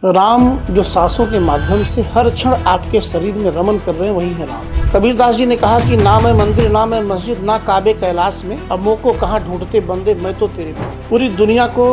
राम जो सांसों के माध्यम से हर क्षण आपके शरीर में रमन कर रहे हैं, वही है राम। कबीरदास जी ने कहा कि ना मैं मंदिर ना मैं मस्जिद ना काबे कैलाश में, अब मोह को कहाँ ढूंढते बंदे, मैं तो तेरे पास। पूरी दुनिया को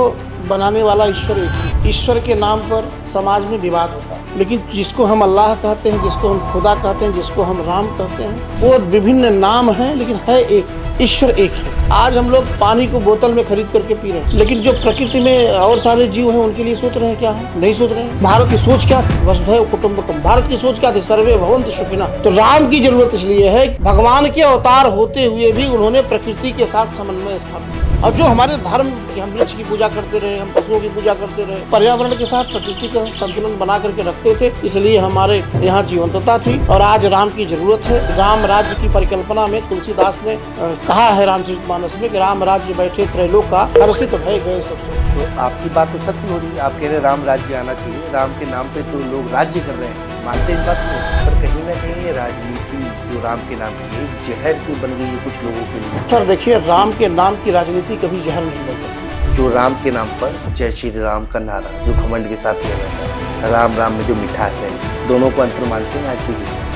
बनाने वाला ईश्वर एक ही। ईश्वर के नाम पर समाज में विवाद होता है, लेकिन जिसको हम अल्लाह कहते हैं, जिसको हम खुदा कहते हैं, जिसको हम राम कहते हैं, वो विभिन्न नाम हैं, लेकिन है एक, ईश्वर एक है। आज हम लोग पानी को बोतल में खरीद करके पी रहे हैं, लेकिन जो प्रकृति में और सारे जीव हैं उनके लिए सोच रहे हैं क्या है? नहीं सोच रहे हैं। भारत की सोच क्या थी? वसुधैव कुटुंबकम। भारत की सोच क्या थी? सर्वे भवन्तु सुखिनः। तो राम की जरूरत इसलिए है कि भगवान के अवतार होते हुए भी उन्होंने प्रकृति के साथ समन्वय स्थापित। अब जो हमारे धर्म कि हम वृक्ष की पूजा करते रहे, हम पशुओं की पूजा करते रहे, पर्यावरण के साथ प्रकृति का संतुलन बना करके रखते थे, इसलिए हमारे यहाँ जीवंतता थी। और आज राम की जरूरत है। राम राज्य की परिकल्पना में तुलसीदास ने कहा है रामचरितमानस में कि राम राज्य बैठे त्रैलोका, हर्षित भय गए सब। तो आपकी बात तो सत्य हो रही है। आप कह रहे राम राज्य आना चाहिए, राम के नाम पे तो लोग राज्य कर रहे हैं, मानते इस बात को, पर कहीं ना कहीं ये राजनीति जो राम के नाम की जहर से बन गई है कुछ लोगों के लिए। सर देखिए, राम के नाम की राजनीति कभी जहर नहीं बन सकती। जो राम के नाम पर जय श्री राम का नारा जो घमंड के साथ किया जाता है, राम राम में जो मिठास है, दोनों को अंतर मानते हैं आज भी।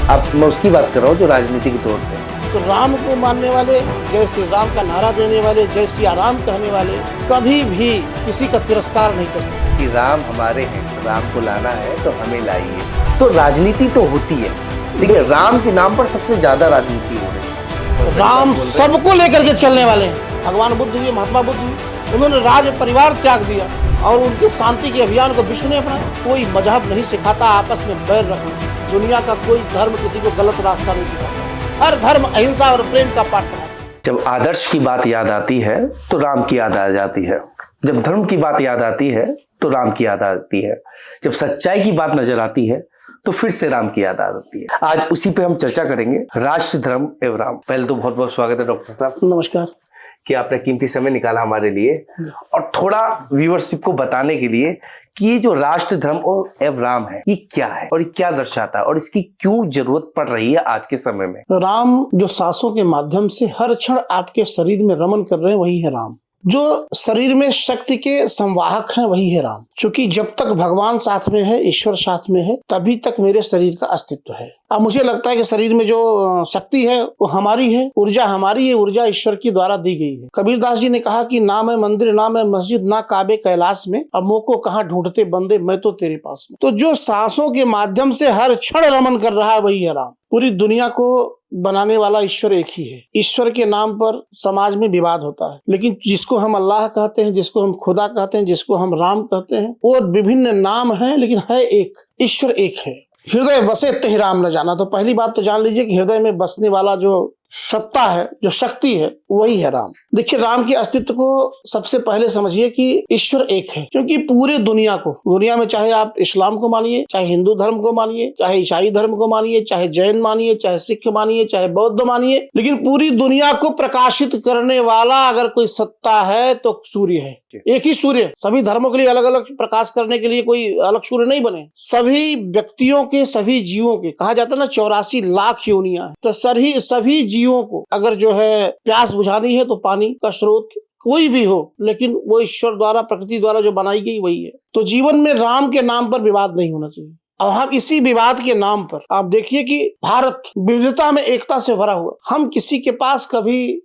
अब मैं उसकी बात कर रहा हूँ जो राजनीति के तौर पर। तो राम को मानने वाले, जय श्री राम का नारा देने वाले, जय सिया राम कहने वाले कभी भी किसी का तिरस्कार नहीं कर सकते। कि राम हमारे हैं, राम को लाना है तो हमें लाइए। तो राजनीति तो होती है, लेकिन राम के नाम पर सबसे ज्यादा राजनीति हो रही है। राम सबको लेकर के चलने वाले हैं। भगवान बुद्ध हुए, महात्मा बुद्ध हुए, उन्होंने राज परिवार त्याग दिया और उनके शांति के अभियान को विश्व ने अपनाया। कोई मजहब नहीं सिखाता आपस में बैर रखना। दुनिया का कोई धर्म किसी को गलत रास्ता नहीं सिखाता। हर धर्म अहिंसा और प्रेम का पाठ पढ़ाता। जब आदर्श की बात याद आती है तो राम की याद आ जाती है। जब धर्म की बात याद आती है तो राम की याद आती है। जब सच्चाई की बात नजर आती है तो फिर से राम की याद आ जाती है। आज उसी पे हम चर्चा करेंगे, राष्ट्र धर्म एवं राम। पहले तो बहुत बहुत स्वागत है डॉक्टर साहब। नमस्कार। कि आपने कीमती समय निकाला हमारे लिए और थोड़ा व्यूअरशिप को बताने के लिए कि ये जो राष्ट्र धर्म और एवं राम है, ये क्या है और ये क्या दर्शाता है और इसकी क्यों जरूरत पड़ रही है आज के समय में। राम जो सांसों के माध्यम से हर क्षण आपके शरीर में रमन कर रहे हैं, वही है राम। जो शरीर में शक्ति के संवाहक हैं, वही है राम। क्योंकि जब तक भगवान साथ में है, ईश्वर साथ में है, तभी तक मेरे शरीर का अस्तित्व है। अब मुझे लगता है कि शरीर में जो शक्ति है वो हमारी है, ऊर्जा हमारी है, ऊर्जा ईश्वर की द्वारा दी गई है। कबीरदास जी ने कहा कि ना मैं मंदिर ना मैं मस्जिद ना काबे कैलाश में, अब मोह को कहाँ ढूंढते बंदे, मैं तो तेरे पास में। तो जो सांसों के माध्यम से हर क्षण रमन कर रहा है, वही है राम। पूरी दुनिया को बनाने वाला ईश्वर एक ही है। ईश्वर के नाम पर समाज में विवाद होता है, लेकिन जिसको हम अल्लाह कहते हैं, जिसको हम खुदा कहते हैं, जिसको हम राम कहते हैं, वो विभिन्न नाम हैं, लेकिन है एक, ईश्वर एक है। हृदय वसे तेहि राम न जाना। तो पहली बात तो जान लीजिए कि हृदय में बसने वाला जो सत्ता है, जो शक्ति है, वही है राम। देखिए, राम के अस्तित्व को सबसे पहले समझिए कि ईश्वर एक है। क्योंकि पूरे दुनिया को, दुनिया में चाहे आप इस्लाम को मानिए, चाहे हिंदू धर्म को मानिए, चाहे ईसाई धर्म को मानिए, चाहे जैन मानिए, चाहे सिख मानिए, चाहे बौद्ध मानिए, लेकिन पूरी दुनिया को प्रकाशित करने वाला अगर कोई सत्ता है तो सूर्य है। एक ही सूर्य। सभी धर्मों के लिए अलग अलग प्रकाश करने के लिए कोई अलग सूर्य नहीं बने। सभी व्यक्तियों के, सभी जीवों के, कहा जाता है ना 84 लाख योनियां हैं, तो सभी जीवों को अगर जो है प्यास बुझानी है तो पानी का स्रोत कोई भी हो, लेकिन वो ईश्वर द्वारा, प्रकृति द्वारा जो बनाई गई वही है। तो जीवन में राम के नाम पर विवाद नहीं होना चाहिए। और हम इसी विवाद के नाम पर आप देखिए कि भारत विविधता में एकता से भरा हुआ। हम किसी के पास कभी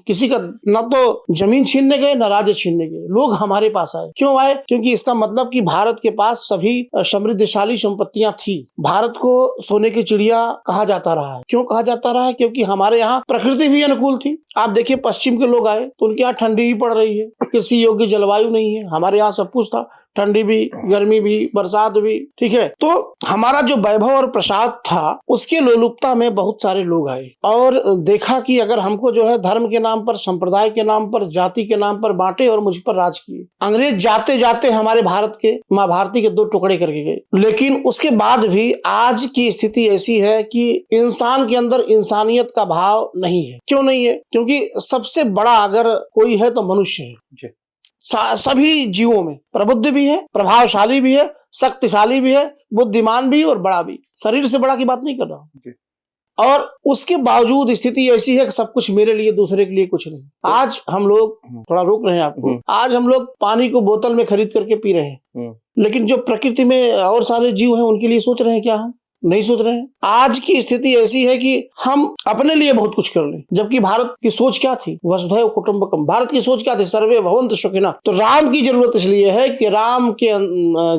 किसी का न तो जमीन छीनने गए, न राज्य छीनने गए। लोग हमारे पास आए। क्यों आए? क्योंकि इसका मतलब कि भारत के पास सभी समृद्धशाली संपत्तियां थी। भारत को सोने की चिड़िया कहा जाता रहा है। क्यों कहा जाता रहा है? क्योंकि हमारे यहाँ प्रकृति भी अनुकूल थी। आप देखिए, पश्चिम के लोग आए तो उनके यहाँ ठंडी भी पड़ रही है, किसी योग्य जलवायु नहीं है। हमारे यहाँ सब कुछ था, ठंडी भी, गर्मी भी, बरसात भी, ठीक है। तो हमारा जो वैभव और प्रसाद था, उसके लोलुपता में बहुत सारे लोग आए और देखा कि अगर हमको जो है धर्म के नाम पर, संप्रदाय के नाम पर, जाति के नाम पर बांटे और मुझ पर राज किए। अंग्रेज जाते जाते हमारे भारत के, माँ भारती के 2 टुकड़े करके गए। लेकिन उसके बाद भी आज की स्थिति ऐसी है कि इंसान के अंदर इंसानियत का भाव नहीं है। क्यों नहीं है? क्योंकि सबसे बड़ा अगर कोई है तो मनुष्य है। सभी जीवों में प्रबुद्ध भी है, प्रभावशाली भी है, शक्तिशाली भी है, बुद्धिमान भी और बड़ा भी। शरीर से बड़ा की बात नहीं कर रहा हूं। और उसके बावजूद स्थिति ऐसी है कि सब कुछ मेरे लिए, दूसरे के लिए कुछ नहीं। आज हम लोग, थोड़ा रोक रहे हैं आपको, आज हम लोग पानी को बोतल में खरीद करके पी रहे हैं, लेकिन जो प्रकृति में और सारे जीव हैं उनके लिए सोच रहे हैं क्या? हम नहीं सोच रहे हैं। आज की स्थिति ऐसी है कि हम अपने लिए बहुत कुछ कर लें, जबकि भारत की सोच क्या थी? वसुधैव कुटुंबकम। भारत की सोच क्या थी? सर्वे भवन्तु सुखिनः। तो राम की जरूरत इसलिए है कि राम के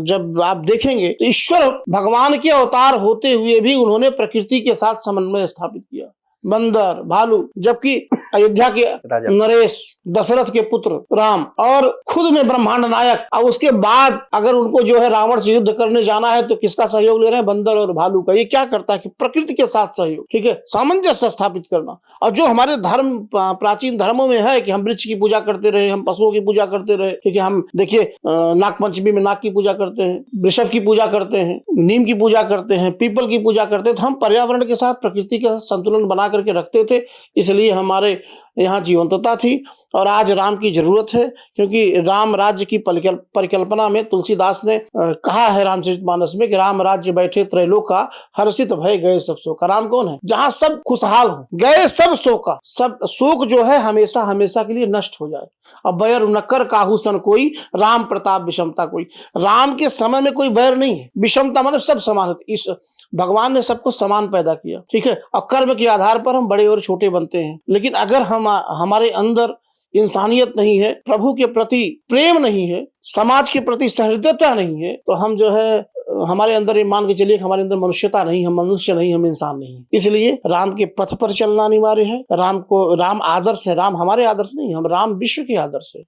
जब आप देखेंगे तो ईश्वर भगवान के अवतार होते हुए भी उन्होंने प्रकृति के साथ समन्वय स्थापित किया। बंदर, भालू, जबकि अयोध्या के नरेश, दशरथ के पुत्र राम, और खुद में ब्रह्मांड नायक, और उसके बाद अगर उनको जो है रावण से युद्ध करने जाना है तो किसका सहयोग ले रहे हैं? बंदर और भालू का। ये क्या करता है कि प्रकृति के साथ सहयोग, ठीक है, सामंजस्य स्थापित करना। और जो हमारे धर्म, प्राचीन धर्मों में है कि हम वृक्ष की पूजा करते रहे, हम पशुओं की पूजा करते रहे, ठीक है, हम देखिए नागपंचमी में नाग की पूजा करते हैं, वृषभ की पूजा करते हैं, नीम की पूजा करते हैं, पीपल की पूजा करते हैं। तो हम पर्यावरण के साथ, प्रकृति के साथ संतुलन बना करके रखते थे, इसलिए हमारे यहाँ जीवंतता थी। और आज राम की जरूरत है, क्योंकि राम राज्य की परिकल्पना में तुलसीदास ने कहा है रामचरितमानस में कि राम राज्य बैठे त्रैलोका, हर्षित भय गए सब शोका। राम कौन है? जहाँ सब खुशहाल हो, गए सब शोका। सब शोक जो है हमेशा हमेशा के लिए नष्ट हो जाए। अब बैर न कर काहू सन कोई, राम प्रताप विषमता कोई। राम के समय में कोई बैर नहीं है, विषमता मतलब सब समान है। इस भगवान ने सबको समान पैदा किया, ठीक है, और कर्म के आधार पर हम बड़े और छोटे बनते हैं। लेकिन अगर हमारे अंदर इंसानियत नहीं है, प्रभु के प्रति प्रेम नहीं है, समाज के प्रति सहृदयता नहीं है, तो हम जो है हमारे अंदर, ये मान के चलिए हमारे अंदर मनुष्यता नहीं, हम मनुष्य नहीं, हम इंसान नहीं। इसलिए राम के पथ पर चलना अनिवार्य है। राम आदर्श है, राम हमारे आदर्श नहीं, हम राम विश्व के आदर्श है।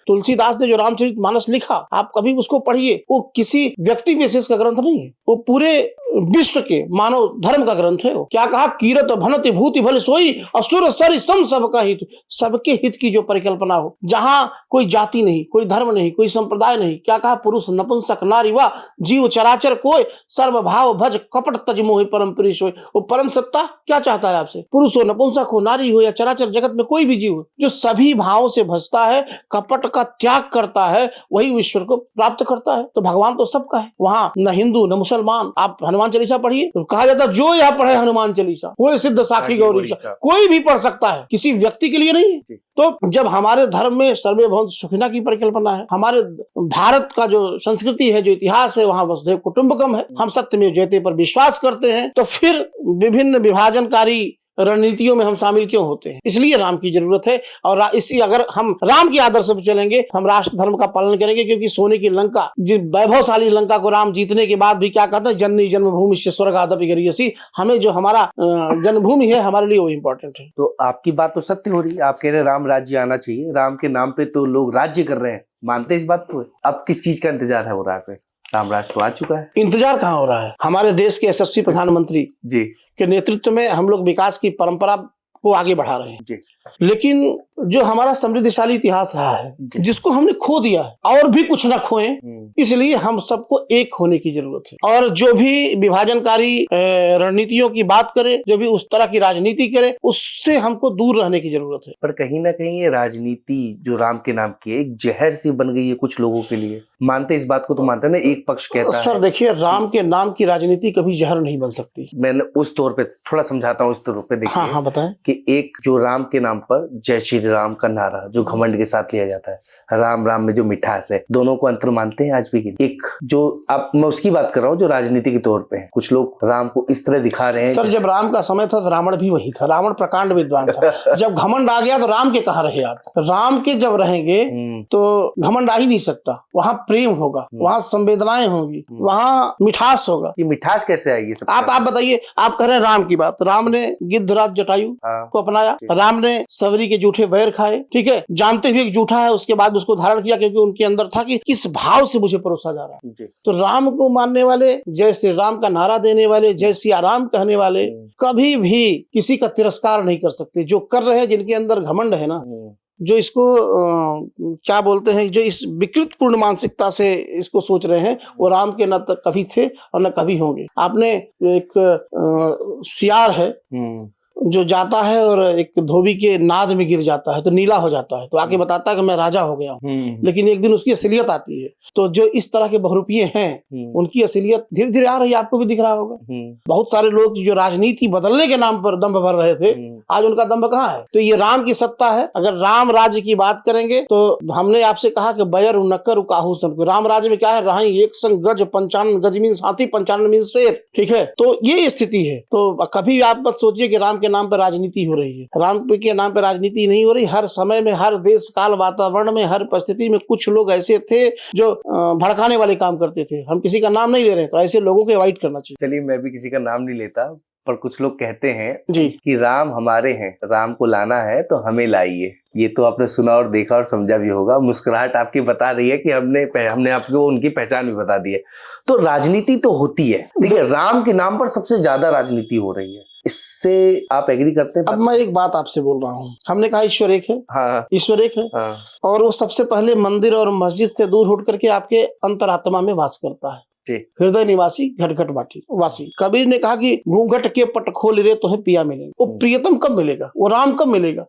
तुलसीदास ने जो रामचरितमानस लिखा, आप कभी उसको पढ़िए, वो किसी व्यक्ति विशेष का ग्रंथ नहीं है, वो पूरे विश्व के मानव धर्म का ग्रंथ है। वो क्या कहा? कीरत भनति भूति भल सोई, असुर सरि सम सबका हित। सबके हित की जो परिकल्पना हो, जहां कोई जाति नहीं, कोई धर्म नहीं, कोई संप्रदाय नहीं। क्या कहा? पुरुष नपुंसक नारी वा जीव चराचर कोय, सर्व भाव भज कपट तज मोहि परम पुरुष होय। वो परम सत्ता क्या चाहता है आपसे? पुरुष हो, नपुंसक हो, नारी हो, या चराचर जगत में कोई भी जीव हो, जो सभी भावों से भजता है, कपट का त्याग करता है, वही ईश्वर को प्राप्त करता है। तो भगवान तो सबका है, वहां न हिंदू न मुसलमान। आप हनुमान चालीसा पढ़िए, तो कहा जाता है जो यह पढ़े हनुमान चालीसा वो सिद्ध साखी गौरीशा। कोई भी पढ़ सकता है, किसी व्यक्ति के लिए नहीं है। तो जब हमारे धर्म में सर्वे भवन्तु सुखिनः की परिकल्पना है, हमारे भारत का जो संस्कृति है, जो इतिहास है, वहां वसुधैव कुटुंबकम है, हम सत्यमेव जयते पर विश्वास करते हैं, तो फिर विभिन्न विभाजनकारी रणनीतियों में हम शामिल क्यों होते हैं? इसलिए राम की जरूरत है। और इसी अगर हम राम के आदर्श पर चलेंगे, हम राष्ट्र धर्म का पालन करेंगे। क्योंकि सोने की लंका, जिस वैभवशाली लंका को राम जीतने के बाद भी क्या कहते हैं? जननी जन्मभूमि स्वर्गादपि गरीयसी। हमें जो हमारा जन्मभूमि है, हमारे लिए वो इम्पोर्टेंट है। तो आपकी बात तो सत्य हो रही है, आप कह रहे हैं राम राज्य आना चाहिए, राम के नाम पे तो लोग राज्य कर रहे हैं, मानते इस बात को? अब किस चीज का इंतजार है हो रहा है? राम राज्य तो आ चुका है। इंतजार कहाँ हो रहा है? हमारे देश के यशस्वी प्रधानमंत्री जी के नेतृत्व में हम लोग विकास की परंपरा को आगे बढ़ा रहे हैं जी। लेकिन जो हमारा समृद्धशाली इतिहास रहा है, जिसको हमने खो दिया है, और भी कुछ न खोएं, इसलिए हम सबको एक होने की जरूरत है। और जो भी विभाजनकारी रणनीतियों की बात करे, जो भी उस तरह की राजनीति करे, उससे हमको दूर रहने की जरूरत है। पर कहीं ना कहीं ये राजनीति जो राम के नाम की है, एक जहर सी बन गई है कुछ लोगों के लिए। मानते इस बात को? तो मानते ना, एक पक्ष कहता है। सर देखिए, राम के नाम की राजनीति कभी जहर नहीं बन सकती। मैंने उस तौर पे थोड़ा समझाता हूँ, इस तौर पे देखिए। हाँ बताएं। कि एक जो राम के नाम पर जय श्री राम का नारा जो घमंड के साथ लिया जाता है, राम राम में जो मिठास है, दोनों को अंतर मानते हैं आज भी? एक जो आप, मैं उसकी बात कर रहा हूँ जो राजनीति के तौर पे है, कुछ लोग राम को इस तरह दिखा रहे हैं। सर जब राम का समय था तो रावण भी वही था, रावण प्रकांड विद्वान था। जब घमंड आ गया तो राम के कहाँ रहे आप? राम के जब रहेंगे तो घमंड आ ही नहीं सकता। वहाँ प्रेम होगा, वहाँ संवेदनाएं होंगी, वहाँ मिठास होगा। ये मिठास कैसे आएगी? आप बताइए। आप कह रहे हैं राम की बात। राम ने गिद्धराज जटायु को अपनाया, राम ने सबरी के जूठे बैर खाए, ठीक है, जानते हुए झूठा है, उसके बाद उसको धारण किया, क्योंकि उनके अंदर था कि किस भाव से मुझे परोसा जा रहा है। तो राम को मानने वाले, जय श्री राम का नारा देने वाले, जय सिया राम कहने वाले कभी भी किसी का तिरस्कार नहीं कर सकते। जो कर रहे हैं, जिनके अंदर घमंड है ना, जो इसको क्या बोलते हैं, जो इस विकृत पूर्ण मानसिकता से इसको सोच रहे हैं, वो राम के न कभी थे और न कभी होंगे। आपने एक सियार है, जो जाता है और एक धोबी के नाद में गिर जाता है तो नीला हो जाता है, तो आके बताता है कि मैं राजा हो गया हूँ। लेकिन एक दिन उसकी असलियत आती है। तो जो इस तरह के बहुरूपिये हैं उनकी असलियत धीरे धीरे आ रही है, आपको भी दिख रहा होगा। बहुत सारे लोग जो राजनीति बदलने के नाम पर दंभ भर रहे थे, आज उनका दंभ कहाँ है? तो ये राम की सत्ता है। अगर राम राज्य की बात करेंगे तो हमने आपसे कहा कि बयर नक्कर काहू सन, राम राज्य में क्या है? रहाई एक संग गज, 55 गज मीन हाथी, 55 मीन शेर। ठीक है, तो ये स्थिति है। तो कभी आप मत सोचिए कि राम के नाम पर राजनीति हो रही है। राम के नाम पर राजनीति नहीं हो रही। हर समय में, हर देश काल वातावरण में, हर परिस्थिति में कुछ लोग ऐसे थे जो भड़काने वाले काम करते थे। हम किसी का नाम नहीं ले रहे, तो ऐसे लोगों को अवॉइड करना चाहिए। चलिए, मैं भी किसी का नाम नहीं लेता, पर कुछ लोग कहते हैं जी कि राम हमारे हैं, राम को लाना है तो हमें लाइए। ये तो आपने सुना और देखा और समझा भी होगा। मुस्कुराहट आपकी बता रही है कि हमने आपको उनकी पहचान भी बता दी है। तो राजनीति तो होती है, देखिए राम के नाम पर सबसे ज्यादा राजनीति हो रही है। इससे आप एग्री करते हैं? अब मैं एक बात आपसे बोल रहा हूँ, हमने कहा ईश्वर एक है। हाँ, ईश्वर एक है। हाँ। और वो सबसे पहले मंदिर और मस्जिद से दूर उठ करके आपके अंतरात्मा में वास करता है। हृदय निवासी घट घट वासी। कबीर ने कहा कि घूंघट के पट खोल रे तो है पिया मिलेगा। वो प्रियतम कब मिलेगा? वो राम कब मिलेगा?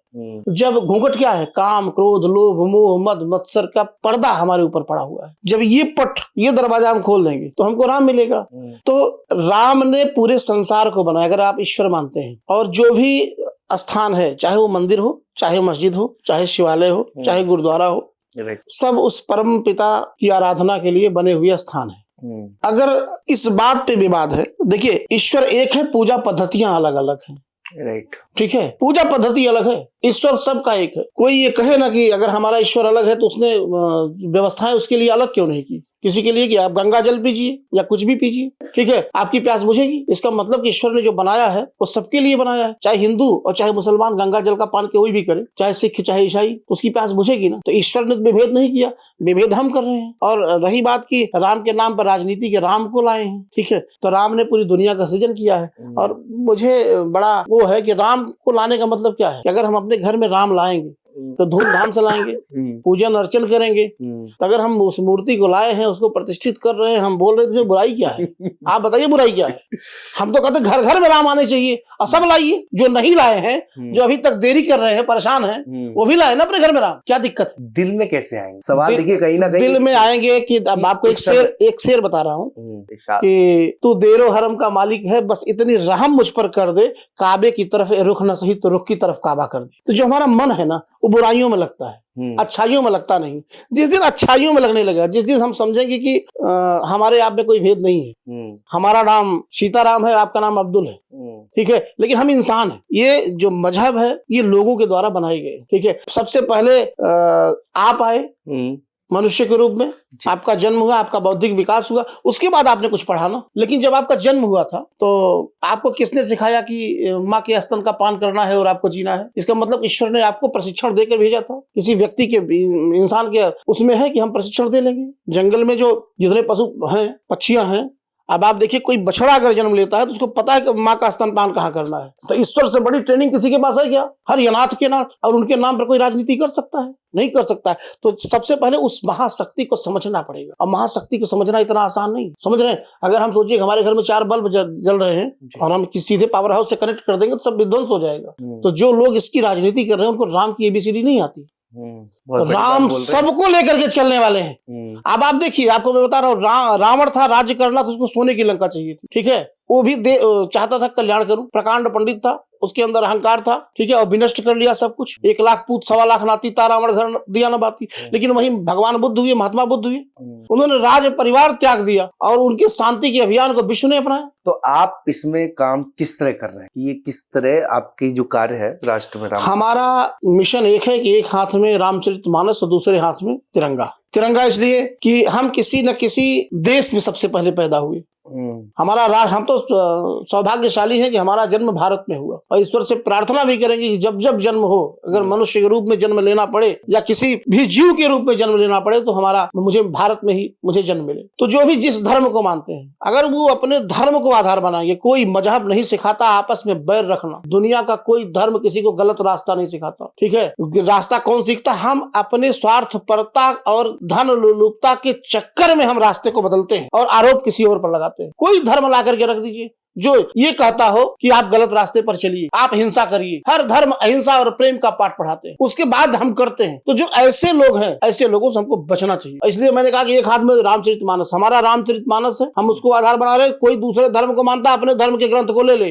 जब घूंघट क्या है? काम, क्रोध, लोभ, मोह, मद, मत्सर का पर्दा हमारे ऊपर पड़ा हुआ है। जब ये पट, ये दरवाजा हम खोल देंगे तो हमको राम मिलेगा। तो राम ने पूरे संसार को बनाया, अगर आप ईश्वर मानते हैं। और जो भी स्थान है, चाहे वो मंदिर हो, चाहे मस्जिद हो, चाहे शिवालय हो, चाहे गुरुद्वारा हो, सब उस परम पिता की आराधना के लिए बने हुए स्थान है। अगर इस बात पे विवाद है, देखिए ईश्वर एक है, पूजा पद्धतियां अलग अलग हैं। राइट, ठीक है, पूजा पद्धति अलग है, ईश्वर सबका एक है। कोई ये कहे ना कि अगर हमारा ईश्वर अलग है तो उसने व्यवस्थाएं उसके लिए अलग क्यों नहीं की? किसी के लिए कि आप गंगा जल पीजिए या कुछ भी पीजिए, ठीक है, आपकी प्यास बुझेगी। इसका मतलब कि ईश्वर ने जो बनाया है वो सबके लिए बनाया है। चाहे हिंदू और चाहे मुसलमान गंगा जल का पान कोई भी करे, चाहे सिख चाहे ईसाई, उसकी प्यास बुझेगी ना। तो ईश्वर ने विभेद नहीं किया, विभेद हम कर रहे हैं। और रही बात की राम के नाम पर राजनीति के, राम को लाए हैं। ठीक है, तो राम ने पूरी दुनिया का सृजन किया है। और मुझे बड़ा वो है कि राम को लाने का मतलब क्या है कि अगर हम अपने घर में राम लाएंगे तो धूमधाम से लाएंगे, पूजन अर्चन करेंगे। तो अगर हम उस मूर्ति को लाए हैं, उसको प्रतिष्ठित कर रहे हैं, हम बोल रहे थे बुराई क्या है? आप बताइए बुराई क्या है? हम तो कहते घर घर में राम आने चाहिए और सब लाइए। जो नहीं लाए हैं, जो अभी तक देरी कर रहे हैं, परेशान हैं, वो भी लाए ना अपने घर में राम। क्या दिक्कत है? दिल में कैसे आएंगे? सवाल देखिए, कहीं ना कहीं दिल में आएंगे कि अब आपको एक शेर बता रहा हूँ कि तू देरो हरम का मालिक है, बस इतनी रहम मुझ पर कर दे, काबे की तरफ रुख न सही तो रुख की तरफ काबा कर दे। तो जो हमारा मन है ना, वो बुराइयों में लगता है, अच्छाइयों में लगता नहीं। जिस दिन अच्छाइयों में लगने लगेगा, जिस दिन हम समझेंगे कि हमारे आप में कोई भेद नहीं है, हमारा नाम सीताराम है, आपका नाम अब्दुल है, ठीक है, लेकिन हम इंसान हैं। ये जो मजहब है ये लोगों के द्वारा बनाए गए। ठीक है, सबसे पहले आप आए मनुष्य के रूप में, आपका जन्म हुआ, आपका बौद्धिक विकास हुआ, उसके बाद आपने कुछ पढ़ा ना। लेकिन जब आपका जन्म हुआ था तो आपको किसने सिखाया कि माँ के स्तन का पान करना है और आपको जीना है? इसका मतलब ईश्वर ने आपको प्रशिक्षण देकर भेजा था। किसी व्यक्ति के, इंसान के उसमें है कि हम प्रशिक्षण दे लेंगे। जंगल में जो जितने पशु हैं, पक्षियां हैं, अब आप देखिए कोई बछड़ा अगर जन्म लेता है तो उसको पता है कि माँ का स्तनपान कहाँ करना है। तो ईश्वर से बड़ी ट्रेनिंग किसी के पास है क्या? हर अनाथ के नाथ। और उनके नाम पर कोई राजनीति कर सकता है? नहीं कर सकता है। तो सबसे पहले उस महाशक्ति को समझना पड़ेगा। और महाशक्ति को समझना इतना आसान नहीं, समझ रहे हैं? अगर हम सोचिए हमारे घर में 4 बल्ब जल रहे हैं और हम सीधे पावर हाउस से कनेक्ट कर देंगे तो सब विध्वंस हो जाएगा। तो जो लोग इसकी राजनीति कर रहे हैं उनको राम की ABCD नहीं आती। राम सबको लेकर के चलने वाले हैं। अब आप देखिए, आपको मैं बता रहा हूँ, रावण था, राज्य करना तो उसको सोने की लंका चाहिए थी। ठीक है, वो भी चाहता था कल्याण करूं। प्रकांड पंडित था, उसके अंदर अहंकार था। ठीक है, और विनष्ट कर लिया सब कुछ। 1 लाख पूत 1.25 लाख नाती, रावण घर दिया न बाती। लेकिन वहीं भगवान बुद्ध हुए, महात्मा बुद्ध हुए, उन्होंने राज परिवार त्याग दिया और उनके शांति के अभियान को विश्व ने अपनाया। तो आप इसमें काम किस तरह कर रहे हैं? ये किस तरह आपकी जो कार्य है राष्ट्र में? हमारा मिशन एक है कि एक हाथ में रामचरितमानस और दूसरे हाथ में तिरंगा। तिरंगा इसलिए कि हम किसी न किसी देश में सबसे पहले पैदा हुए। हमारा राष्ट्र, हम तो सौभाग्यशाली हैं कि हमारा जन्म भारत में हुआ। और ईश्वर से प्रार्थना भी करेंगे कि जब जब जन्म हो, अगर मनुष्य के रूप में जन्म लेना पड़े या किसी भी जीव के रूप में जन्म लेना पड़े, तो मुझे भारत में ही मुझे जन्म मिले। तो जो भी जिस धर्म को मानते हैं, अगर वो अपने धर्म को आधार बनाएंगे, कोई मजहब नहीं सिखाता आपस में बैर रखना। दुनिया का कोई धर्म किसी को गलत रास्ता नहीं सिखाता। ठीक है, रास्ता कौन सीखता? हम अपने स्वार्थपरता और धन लोलुपता के चक्कर में हम रास्ते को बदलते हैं और आरोप किसी और पर लगाते हैं। कोई धर्म ला करके रख दीजिए, जो ये कहता हो कि आप गलत रास्ते पर चलिए, आप हिंसा करिए। हर धर्म अहिंसा और प्रेम का पाठ पढ़ाते हैं, उसके बाद हम करते हैं। तो जो ऐसे लोग हैं, ऐसे लोगों से हमको बचना चाहिए। इसलिए मैंने कहा कि एक हाथ में रामचरितमानस, हमारा रामचरितमानस है, हम उसको आधार बना रहे हैं। कोई दूसरे धर्म को मानता है, अपने धर्म के ग्रंथ को ले ले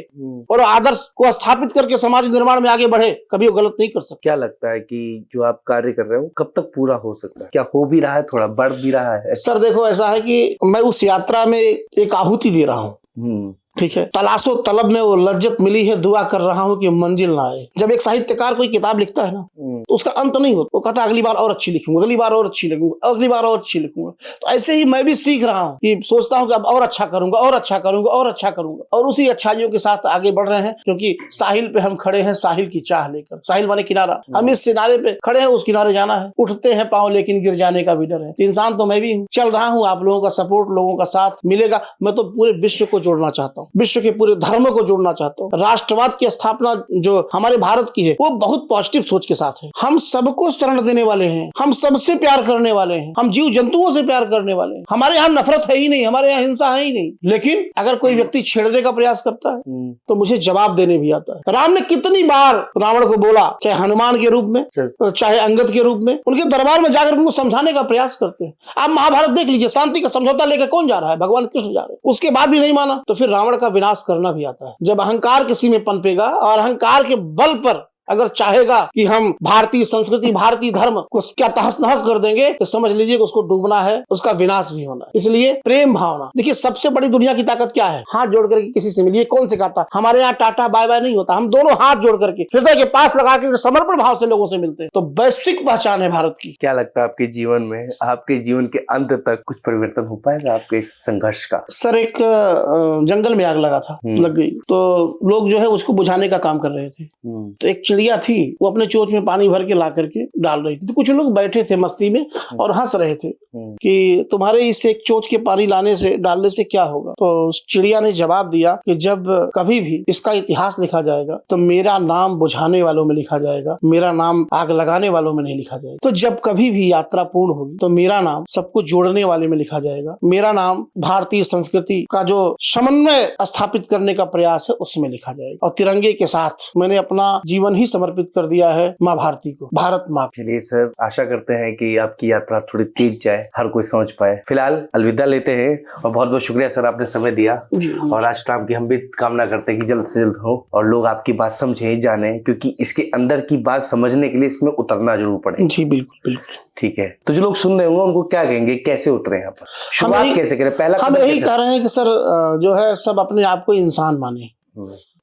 और आदर्श को स्थापित करके समाज निर्माण में आगे बढ़े, कभी वो गलत नहीं कर सकता। क्या लगता है कि जो आप कार्य कर रहे हो कब तक पूरा हो सकता है? क्या हो भी रहा है, थोड़ा बढ़ भी रहा है? सर देखो, ऐसा है कि मैं उस यात्रा में एक आहुति दे रहा हूँ, ठीक है। तलाशो तलब में वो लज्जत मिली है, दुआ कर रहा हूँ कि मंजिल ना आए। जब एक साहित्यकार कोई किताब लिखता है ना, तो उसका अंत नहीं होता। वो कहता है अगली बार और अच्छी लिखूंगा, अगली बार और अच्छी लिखूंगा, अगली बार और अच्छी लिखूंगा। तो ऐसे ही मैं भी सीख रहा हूँ कि सोचता हूँ कि अब और अच्छा करूंगा, और अच्छा करूंगा, और अच्छा करूंगा, और उसी अच्छाइयों के साथ आगे बढ़ रहे हैं। क्योंकि साहिल पे हम खड़े हैं, साहिल की चाह लेकर। साहिल माने किनारा, हम इस किनारे पे खड़े हैं, उस किनारे जाना है। उठते हैं पाँव लेकिन गिर जाने का भी डर है। तो इंसान तो मैं भी हूँ, चल रहा हूँ। आप लोगों का सपोर्ट, लोगों का साथ मिलेगा। मैं तो पूरे विश्व को जोड़ना चाहता हूँ, विश्व के पूरे धर्म को जोड़ना चाहता हूँ। राष्ट्रवाद की स्थापना जो हमारे भारत की है, वो बहुत पॉजिटिव सोच के साथ है। हम सबको शरण देने वाले हैं, हम सबसे प्यार करने वाले हैं, हम जीव जंतुओं से प्यार करने वाले हैं। हमारे यहाँ नफरत है ही नहीं, हमारे यहाँ हिंसा है ही नहीं। लेकिन अगर कोई व्यक्ति छेड़ने का प्रयास करता है तो मुझे जवाब देने भी आता है। राम ने कितनी बार रावण को बोला, चाहे हनुमान के रूप में, चाहे अंगद के रूप में, उनके दरबार में जाकर उनको समझाने का प्रयास करते हैं। आप महाभारत देख लीजिए, शांति का समझौता लेकर कौन जा रहा है? भगवान कृष्ण जा रहे हैं। उसके बाद भी नहीं माना तो फिर रावण का विनाश करना भी आता है। जब अहंकार किसी में पनपेगा और अहंकार के बल पर अगर चाहेगा कि हम भारतीय संस्कृति, भारतीय धर्म को क्या तहस नहस कर देंगे, तो समझ लीजिए कि उसको डूबना है, उसका विनाश भी होना है। इसलिए प्रेम भावना, देखिए सबसे बड़ी दुनिया की ताकत क्या है? हाथ जोड़ करके किसी से मिलिए। कौन सिखाता? हमारे यहाँ टाटा बाय बाय नहीं होता, हम दोनों हाथ जोड़ करके हृदय के पास लगा के समर्पण भाव से लोगों से मिलते हैं। तो वैश्विक पहचान है भारत की। क्या लगता है आपके जीवन में, आपके जीवन के अंत तक कुछ परिवर्तन हो पाएगा आपके इस संघर्ष का? सर एक जंगल में आग लगा था, लग गई, तो लोग जो है उसको बुझाने का काम कर रहे थे। तो एक चिड़िया थी, वो अपने चोंच में पानी भर के ला करके डाल रही थी। तो कुछ लोग बैठे थे मस्ती में और हंस रहे थे कि तुम्हारे इस एक चोंच के पानी लाने से, डालने से क्या होगा? तो उस चिड़िया ने जवाब दिया कि जब कभी भी इसका इतिहास लिखा जाएगा तो मेरा नाम बुझाने वालों में लिखा जाएगा, मेरा नाम आग लगाने वालों में नहीं लिखा जाएगा। तो जब कभी भी यात्रा पूर्ण होगी तो मेरा नाम सबको जोड़ने वाले में लिखा जाएगा, मेरा नाम भारतीय संस्कृति का जो समन्वय स्थापित करने का प्रयास है उसमें लिखा जाएगा। और तिरंगे के साथ मैंने अपना जीवन ही समर्पित कर दिया है माँ भारती को, भारत माँ। चलिए सर, आशा करते हैं कि आपकी यात्रा थोड़ी तेज जाए, हर कोई समझ पाए। फिलहाल अलविदा लेते हैं और बहुत बहुत शुक्रिया सर, आपने समय दिया। और आज राम की हम भी कामना करते हैं कि जल्द से जल्द हो और लोग आपकी बात समझे, जाने, क्योंकि इसके अंदर की बात समझने के लिए इसमें उतरना जरूर पड़े। जी बिल्कुल बिल्कुल। ठीक है, तो जो लोग सुन रहे होंगे उनको क्या कहेंगे, कैसे उतरे यहाँ पर, शुरुआत कैसे करें? पहला हम यही कह रहे हैं कि सर जो है सब अपने आप को इंसान माने,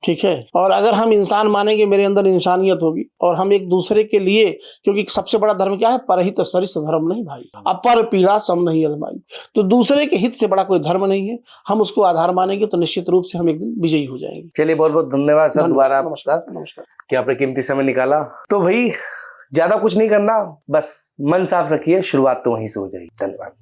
ठीक है। और अगर हम इंसान मानेंगे, मेरे अंदर इंसानियत होगी और हम एक दूसरे के लिए, क्योंकि सबसे बड़ा धर्म क्या है? परहित सरिस धर्म नहीं भाई, अपर पीड़ा सम नहीं अलमाई। तो दूसरे के हित से बड़ा कोई धर्म नहीं है। हम उसको आधार मानेंगे तो निश्चित रूप से हम एक दिन विजयी हो जाएंगे। चलिए, बहुत बहुत धन्यवाद सर, दोबारा नमस्कार कि आपने कीमती समय निकाला। तो भाई ज्यादा कुछ नहीं करना, बस मन साफ रखिए, शुरुआत तो वहीं से हो जाएगी। धन्यवाद।